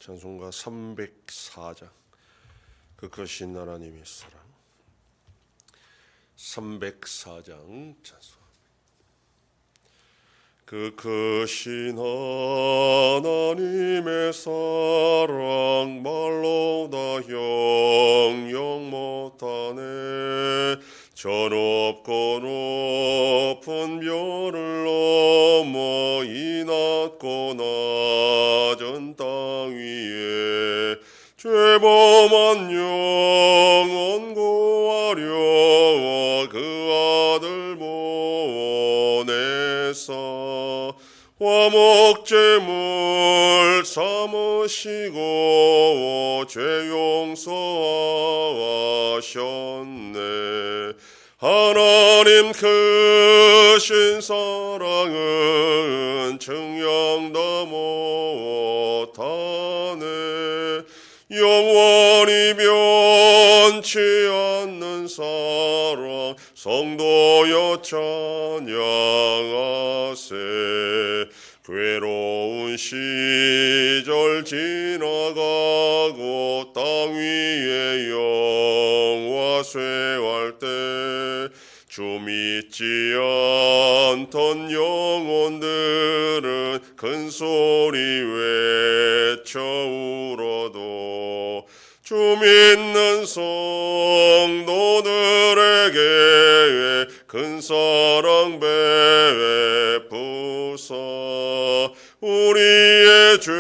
찬송가 304장 그 크신 하나님의 사랑 304장 찬송. 그 크신 하나님의 사랑 말로 다 형용 못하네. 저 높고 높은 별을 넘어 이 낮고 낮은 땅 위에 죄범한 영혼 구하려 그 아들 보내사 화목제물 삼으시고 죄 용서하셨네. 하나님 크신 사랑은 증명도 못하네. 영원히 변치 않는 사랑 성도여 찬양하세. 괴로운 시절 지나가고 땅 위에 영화 쇠할 때 주 믿지 않던 영혼들은 큰 소리 외쳐 울어도 주 믿는 성도들에게 큰 사랑 베푸사 우리의 죄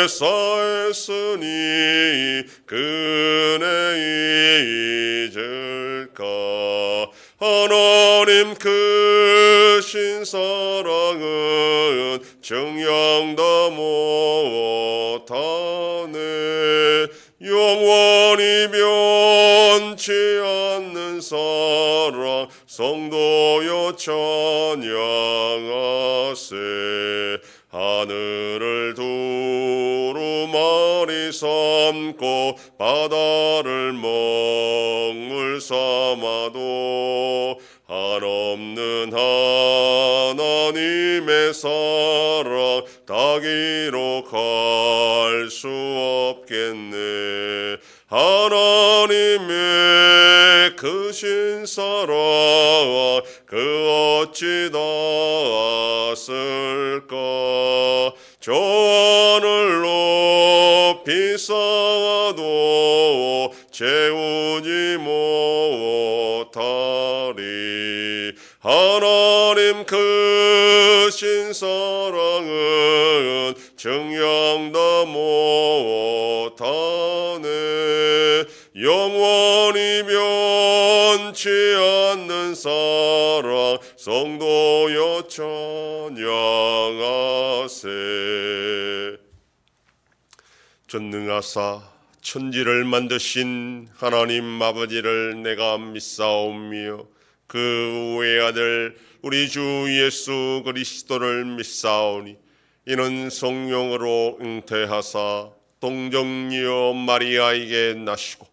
사했으니 그네 잊을까. 하나님 크신 사랑은 증명도 못하네. 영원히 변치 않는 사랑 성도여 찬양하세. 하늘을 두루마리 삼고 바다를 먹물 삼아도 한없는 하나님의 사랑 다 기록할 수 없겠네. 하나님의 크신 사랑 그 어찌 닿았을까. 저 하늘 높이 쌓아도 채우지 못하리. 하나님 크신 사랑은 증명도 못하네. 영원히 변치 않는 사랑 성도여 찬양하세. 전능하사 천지를 만드신 하나님 아버지를 내가 믿사오며 그 외아들 우리 주 예수 그리스도를 믿사오니 이는 성령으로 잉태하사 동정녀 마리아에게 나시고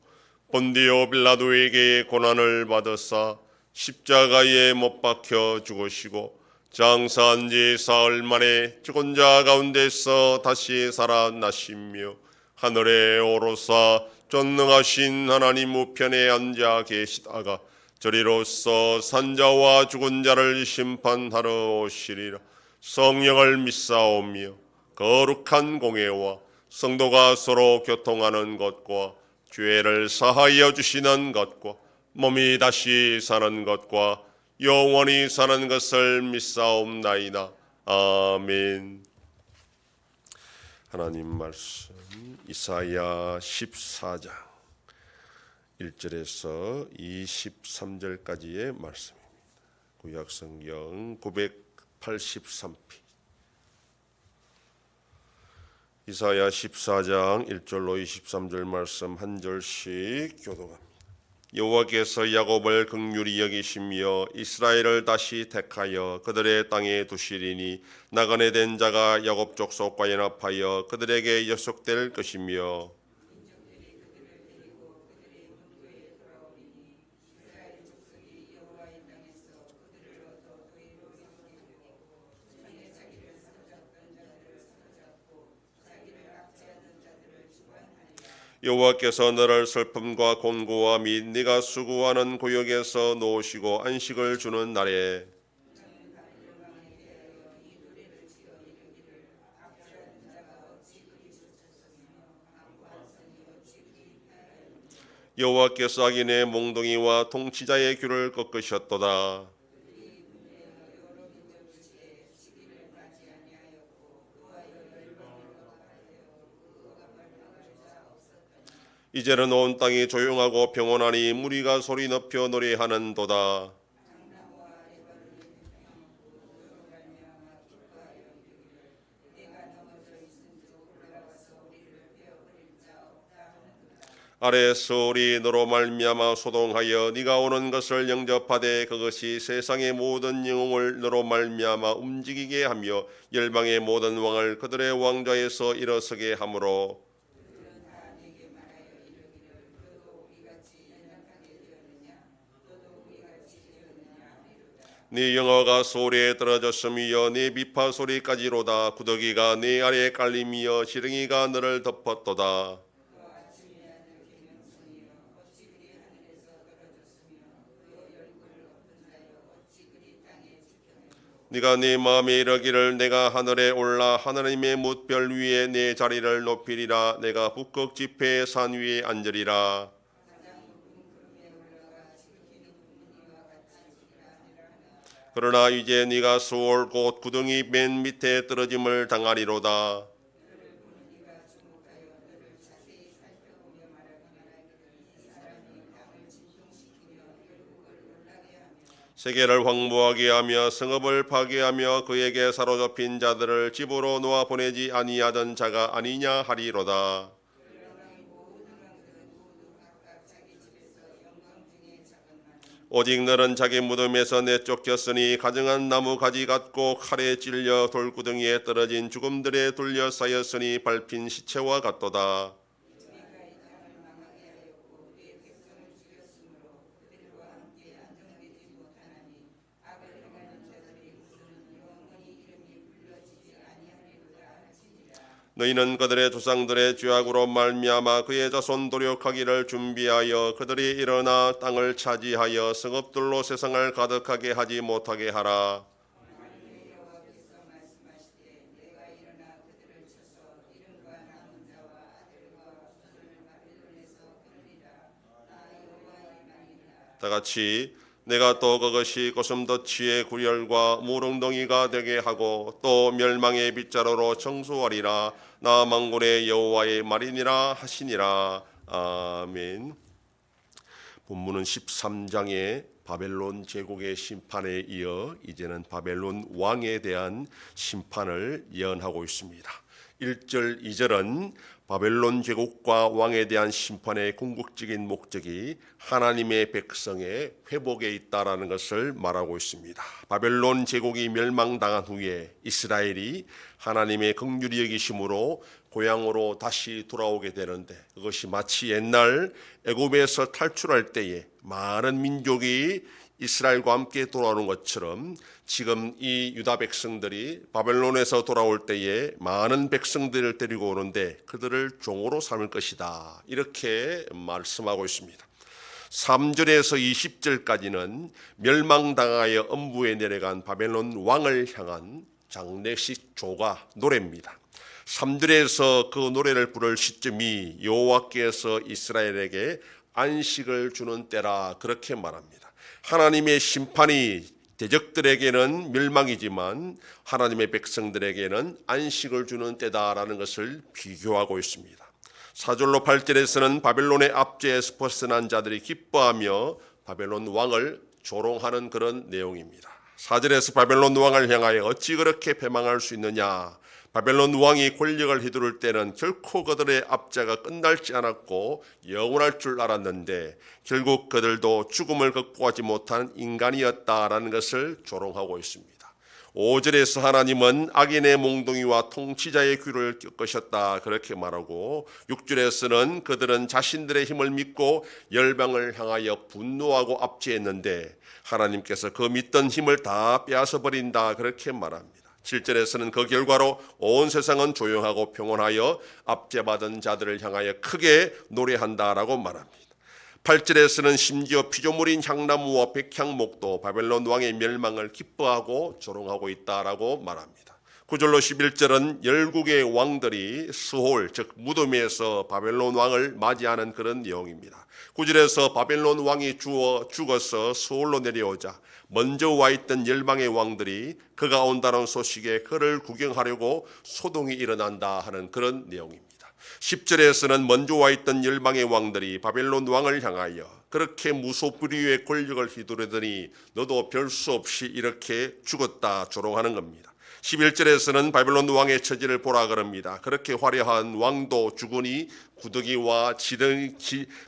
본디오 빌라도에게 고난을 받으사 십자가에 못 박혀 죽으시고 장사한 지 사흘 만에 죽은 자 가운데서 다시 살아나시며 하늘에 오르사 전능하신 하나님 우편에 앉아 계시다가 저리로서 산자와 죽은 자를 심판하러 오시리라. 성령을 믿사오며 거룩한 공회와 성도가 서로 교통하는 것과 죄를 사하여 주시는 것과 몸이 다시 사는 것과 영원히 사는 것을 믿사옵나이다. 아멘. 하나님 말씀 이사야 14장 1절에서 23절까지의 말씀입니다. 구약성경 983피 이사야 14장 1절로 23절 말씀 한 절씩 교독합니다. 여호와께서 야곱을 긍휼히 여기시며 이스라엘을 다시 택하여 그들의 땅에 두시리니 나그네 된 자가 야곱 족속과 연합하여 그들에게 여속될 것이며 여호와께서 너를 슬픔과 곤고와 및 네가 수고하는 고역에서 놓으시고 안식을 주는 날에 여호와께서 악인의 몽둥이와 통치자의 귀를 꺾으셨도다. 이제는 온 땅이 조용하고 평온하니 무리가 소리 높여 노래하는도다. 아래에서 우리 너로 말미암아 소동하여 네가 오는 것을 영접하되 그것이 세상의 모든 영웅을 너로 말미암아 움직이게 하며 열방의 모든 왕을 그들의 왕좌에서 일어서게 하므로 네 영어가 소리에 떨어졌으며 네 비파 소리까지로다. 구더기가 네 아래에 깔리며 지렁이가 너를 덮었도다. 네가 네 마음에 이르기를 내가 하늘에 올라 하나님의 뭇별 위에 내 자리를 높이리라. 내가 북극 지폐의 산 위에 앉으리라. 그러나 이제 네가 수월 곧 구덩이 맨 밑에 떨어짐을 당하리로다. 세계를 황무하게 하며 성읍을 파괴하며 그에게 사로잡힌 자들을 집으로 놓아 보내지 아니하던 자가 아니냐 하리로다. 오직 너는 자기 무덤에서 내쫓겼으니 가증한 나무 가지 같고 칼에 찔려 돌구덩이에 떨어진 죽음들에 둘러싸였으니 밟힌 시체와 같도다. 너희는 그들의 조상들의 죄악으로 말미암아 그의 자손 도력하기를 준비하여 그들이 일어나 땅을 차지하여 성읍들로 세상을 가득하게 하지 못하게 하라. 다 같이 내가 또 그것이 고슴도치의 구렬과 무릉덩이가 되게 하고 또 멸망의 빗자루로 청소하리라. 나 만군의 여호와의 말이니라 하시니라. 아멘. 본문은 13장의 바벨론 제국의 심판에 이어 이제는 바벨론 왕에 대한 심판을 예언하고 있습니다. 1절, 2절은 바벨론 제국과 왕에 대한 심판의 궁극적인 목적이 하나님의 백성의 회복에 있다라는 것을 말하고 있습니다. 바벨론 제국이 멸망당한 후에 이스라엘이 하나님의 긍휼히 여기심으로 고향으로 다시 돌아오게 되는데 그것이 마치 옛날 애굽에서 탈출할 때에 많은 민족이 이스라엘과 함께 돌아오는 것처럼 지금 이 유다 백성들이 바벨론에서 돌아올 때에 많은 백성들을 데리고 오는데 그들을 종으로 삼을 것이다. 이렇게 말씀하고 있습니다. 3절에서 20절까지는 멸망당하여 음부에 내려간 바벨론 왕을 향한 장례식 조가 노래입니다. 3절에서 그 노래를 부를 시점이 여호와께서 이스라엘에게 안식을 주는 때라 그렇게 말합니다. 하나님의 심판이 대적들에게는 멸망이지만 하나님의 백성들에게는 안식을 주는 때다라는 것을 비교하고 있습니다. 4절로 8절에서는 바벨론의 압제에서 벗어난 자들이 기뻐하며 바벨론 왕을 조롱하는 그런 내용입니다. 4절에서 바벨론 왕을 향하여 어찌 그렇게 패망할 수 있느냐. 바벨론 왕이 권력을 휘두를 때는 결코 그들의 압제가 끝날지 않았고 영원할 줄 알았는데 결국 그들도 죽음을 극복하지 못한 인간이었다라는 것을 조롱하고 있습니다. 5절에서 하나님은 악인의 몽둥이와 통치자의 귀를 꺾으셨다 그렇게 말하고 6절에서는 그들은 자신들의 힘을 믿고 열방을 향하여 분노하고 압제했는데 하나님께서 그 믿던 힘을 다 빼앗아 버린다 그렇게 말합니다. 7절에서는 그 결과로 온 세상은 조용하고 평온하여 압제받은 자들을 향하여 크게 노래한다라고 말합니다. 8절에서는 심지어 피조물인 향나무와 백향목도 바벨론 왕의 멸망을 기뻐하고 조롱하고 있다라고 말합니다. 9절로 11절은 열국의 왕들이 스홀 즉 무덤에서 바벨론 왕을 맞이하는 그런 내용입니다. 9절에서 바벨론 왕이 죽어서 스홀로 내려오자 먼저 와 있던 열방의 왕들이 그가 온다는 소식에 그를 구경하려고 소동이 일어난다 하는 그런 내용입니다. 10절에서는 먼저 와 있던 열방의 왕들이 바벨론 왕을 향하여 그렇게 무소불위의 권력을 휘두르더니 너도 별 수 없이 이렇게 죽었다 조롱하는 겁니다. 11절에서는 바벨론 왕의 처지를 보라 그럽니다. 그렇게 화려한 왕도 죽으니 구더기와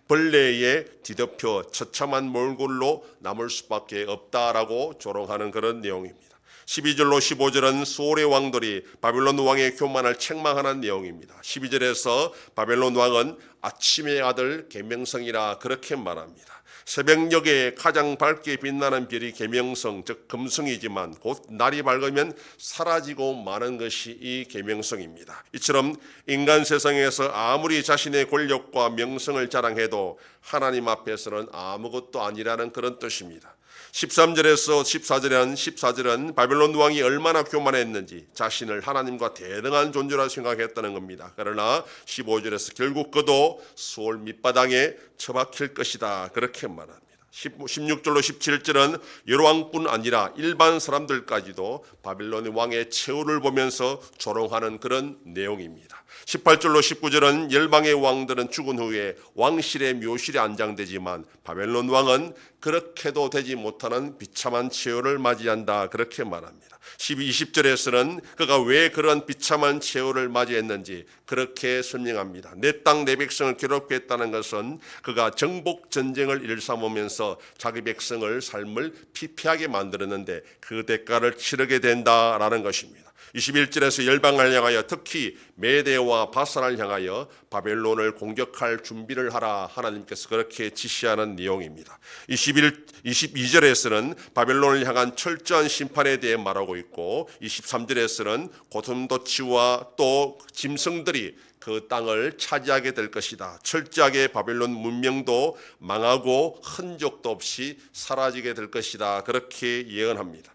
벌레에 뒤덮여 처참한 몰골로 남을 수밖에 없다라고 조롱하는 그런 내용입니다. 12절로 15절은 수올의 왕들이 바벨론 왕의 교만을 책망하는 내용입니다. 12절에서 바벨론 왕은 아침의 아들 계명성이라 그렇게 말합니다. 새벽녘에 가장 밝게 빛나는 별이 계명성 즉 금성이지만 곧 날이 밝으면 사라지고 마는 것이 이 계명성입니다. 이처럼 인간 세상에서 아무리 자신의 권력과 명성을 자랑해도 하나님 앞에서는 아무것도 아니라는 그런 뜻입니다. 13절에서 14절은 바벨론 왕이 얼마나 교만했는지 자신을 하나님과 대등한 존재라 생각했다는 겁니다. 그러나 15절에서 결국 그도 수올 밑바닥에 처박힐 것이다 그렇게 말합니다. 16절로 17절은 여로왕뿐 아니라 일반 사람들까지도 바벨론 왕의 최후를 보면서 조롱하는 그런 내용입니다. 18절로 19절은 열방의 왕들은 죽은 후에 왕실의 묘실에 안장되지만 바벨론 왕은 그렇게도 되지 못하는 비참한 최후를 맞이한다 그렇게 말합니다. 20절에서는 그가 왜 그런 비참한 최후를 맞이했는지 그렇게 설명합니다. 내 땅 내 백성을 괴롭혔다는 것은 그가 정복 전쟁을 일삼으면서 자기 백성을 삶을 피폐하게 만들었는데 그 대가를 치르게 된다라는 것입니다. 21절에서 열방을 향하여 특히 메대와 바산을 향하여 바벨론을 공격할 준비를 하라 하나님께서 그렇게 지시하는 내용입니다. 22절에서는 바벨론을 향한 철저한 심판에 대해 말하고 있고 23절에서는 고슴도치와 또 짐승들이 그 땅을 차지하게 될 것이다. 철저하게 바벨론 문명도 망하고 흔적도 없이 사라지게 될 것이다. 그렇게 예언합니다.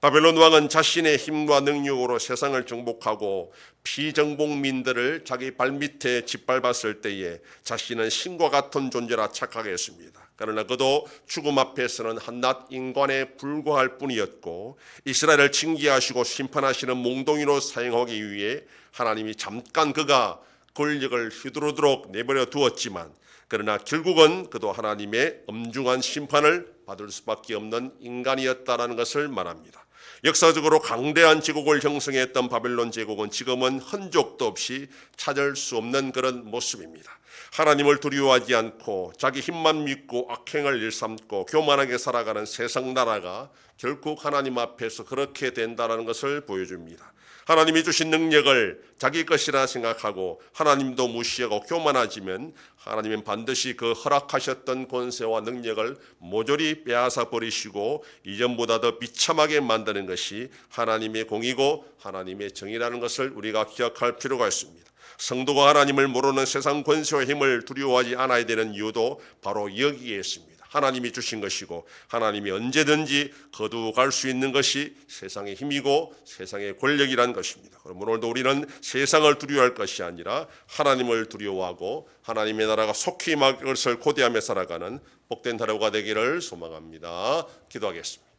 바벨론 왕은 자신의 힘과 능력으로 세상을 정복하고 피정복민들을 자기 발밑에 짓밟았을 때에 자신은 신과 같은 존재라 착각했습니다. 그러나 그도 죽음 앞에서는 한낱 인간에 불과할 뿐이었고 이스라엘을 징계하시고 심판하시는 몽둥이로 사용하기 위해 하나님이 잠깐 그가 권력을 휘두르도록 내버려 두었지만 그러나 결국은 그도 하나님의 엄중한 심판을 받을 수밖에 없는 인간이었다라는 것을 말합니다. 역사적으로 강대한 제국을 형성했던 바벨론 제국은 지금은 흔적도 없이 찾을 수 없는 그런 모습입니다. 하나님을 두려워하지 않고 자기 힘만 믿고 악행을 일삼고 교만하게 살아가는 세상 나라가 결국 하나님 앞에서 그렇게 된다는 것을 보여줍니다. 하나님이 주신 능력을 자기 것이라 생각하고 하나님도 무시하고 교만하지면 하나님은 반드시 그 허락하셨던 권세와 능력을 모조리 빼앗아 버리시고 이전보다 더 비참하게 만드는 것이 하나님의 공이고 하나님의 정의라는 것을 우리가 기억할 필요가 있습니다. 성도가 하나님을 모르는 세상 권세와 힘을 두려워하지 않아야 되는 이유도 바로 여기에 있습니다. 하나님이 주신 것이고 하나님이 언제든지 거두갈 수 있는 것이 세상의 힘이고 세상의 권력이란 것입니다. 그럼 오늘도 우리는 세상을 두려워할 것이 아니라 하나님을 두려워하고 하나님의 나라가 속히 임할 것을 고대하며 살아가는 복된 하루가 되기를 소망합니다. 기도하겠습니다.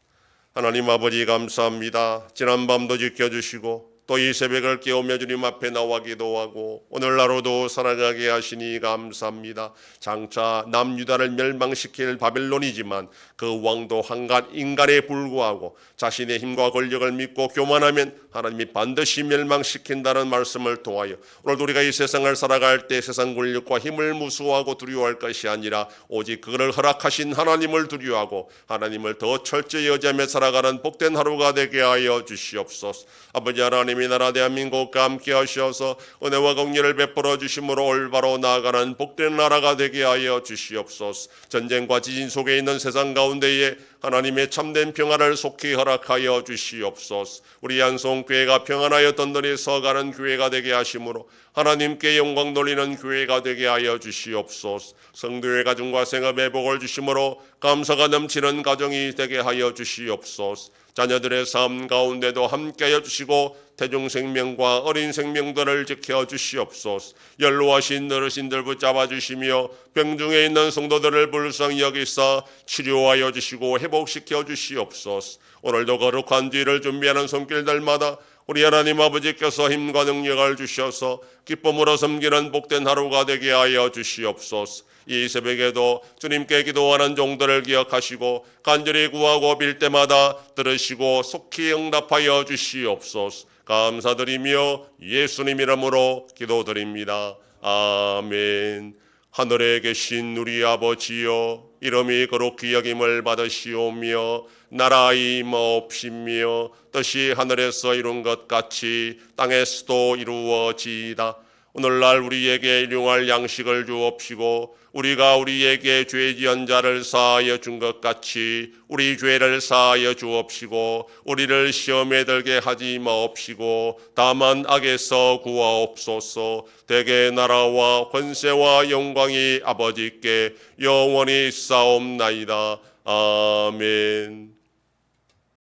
하나님 아버지 감사합니다. 지난 밤도 지켜주시고 또 이 새벽을 깨우며 주님 앞에 나와 기도하고 오늘 하루도 살아가게 하시니 감사합니다. 장차 남유다를 멸망시킬 바벨론이지만 그 왕도 한갓 인간에 불구하고 자신의 힘과 권력을 믿고 교만하면 하나님이 반드시 멸망시킨다는 말씀을 통하여 오늘도 우리가 이 세상을 살아갈 때 세상 권력과 힘을 무서워하고 두려워할 것이 아니라 오직 그를 허락하신 하나님을 두려워하고 하나님을 더 철저히 의지하며 살아가는 복된 하루가 되게 하여 주시옵소서. 아버지 하나님 이 나라 대한민국과 함께 하시어서 은혜와 긍휼을 베풀어 주심으로 올바로 나아가는 복된 나라가 되게 하여 주시옵소서. 전쟁과 지진 속에 있는 세상 가운데에 하나님의 참된 평안을 속히 허락하여 주시옵소서. 우리 안송교회가 평안하여 든든히 서가는 교회가 되게 하심으로 하나님께 영광 돌리는 교회가 되게 하여 주시옵소서. 성도의 가정과 생업에 복을 주심으로 감사가 넘치는 가정이 되게 하여 주시옵소서. 자녀들의 삶 가운데도 함께하여 주시고 태중 생명과 어린 생명들을 지켜 주시옵소서. 연로하신 어르신들 붙잡아 주시며 병중에 있는 성도들을 불쌍히 여기사 치료하여 주시고 회복시켜 주시옵소서. 오늘도 거룩한 뒤를 준비하는 손길들마다 우리 하나님 아버지께서 힘과 능력을 주셔서 기쁨으로 섬기는 복된 하루가 되게 하여 주시옵소서. 이 새벽에도 주님께 기도하는 종들을 기억하시고 간절히 구하고 빌 때마다 들으시고 속히 응답하여 주시옵소서. 감사드리며 예수님 이름으로 기도드립니다. 아멘. 하늘에 계신 우리 아버지여, 이름이 거룩히 여김을 받으시오며 나라의 임하옵시며 뜻이 하늘에서 이룬 것 같이 땅에서도 이루어지이다. 오늘날 우리에게 일용할 양식을 주옵시고 우리가 우리에게 죄 지은 자를 사하여 준 것 같이 우리 죄를 사하여 주옵시고 우리를 시험에 들게 하지 마옵시고 다만 악에서 구하옵소서. 대개 나라와 권세와 영광이 아버지께 영원히 있사옵나이다. 아멘.